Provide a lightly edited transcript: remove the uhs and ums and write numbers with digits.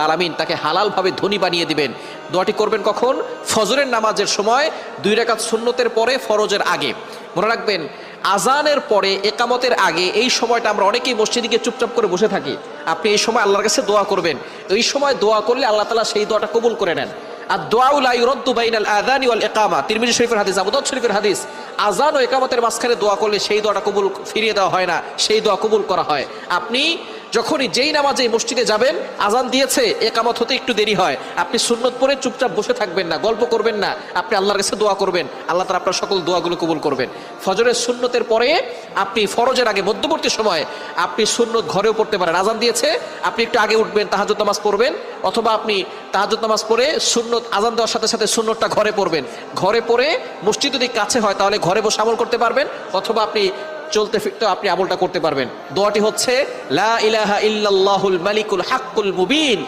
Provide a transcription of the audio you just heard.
আলামিন তাকে হালালভাবে ধনী বানিয়ে দিবেন। দোয়াটি করবেন কখন? ফজরের নামাজের সময় 2 রাকাত সুন্নতের পরে, ফরজের আগে। মনে রাখবেন, আজানের পরে, একামতের আগে এই সময়টা আমরা অনেকেই মসজিদে গিয়ে চুপচাপ করে বসে থাকি। আপনি এই সময় আল্লাহর কাছে দোয়া করবেন। এই সময় দোয়া করলে আল্লাহ তাআলা সেই দোয়াটা কবুল করে নেন। আর দোয়া লা ইউরাদ্দু বাইনাল আযানি ওয়াল ইকামা, তিরমিজি শরীফের হাদিস, আবু দাউদ শরীফের হাদিস। আজান ও ইকামতের মাঝখানে দোয়া করলে সেই দোয়াটা কবুল ফিরিয়ে দেওয়া হয় না, সেই দোয়া কবুল করা হয়। আপনি যখনই যেই নামাজে মসজিদে যাবেন, আজান দিয়েছে, একামত হতে একটু দেরি হয়, আপনি সুন্নত পড়ে চুপচাপ বসে থাকবেন না, গল্প করবেন না, আপনি আল্লাহর কাছে দোয়া করবেন। আল্লাহ তাআলা আপনার সকল দোয়াগুলো কবুল করবেন। ফজরের সুন্নতের পরে আপনি ফরজের আগে মধ্যবর্তী সময় আপনি সুন্নত ঘরেও পড়তে পারেন। আজান দিয়েছে, আপনি একটু আগে উঠবেন, তাহাজ্জুদ নামাজ পড়বেন, অথবা আপনি তাহাজ্জুদ নামাজ পড়ে সুন্নত আজান দেওয়ার সাথে সাথে সুন্নতটা ঘরে পড়বেন। ঘরে পড়ে মসজিদ যদি কাছে হয় তাহলে ঘরে বসে আমল করতে পারবেন, অথবা আপনি চলতে ফিরতে আপনি আমলটা করতে পারবেন। দোয়াটি হচ্ছে লা ইলাহা ইল্লাল্লাহুল মালিকুল হাক্কুল মুবিন।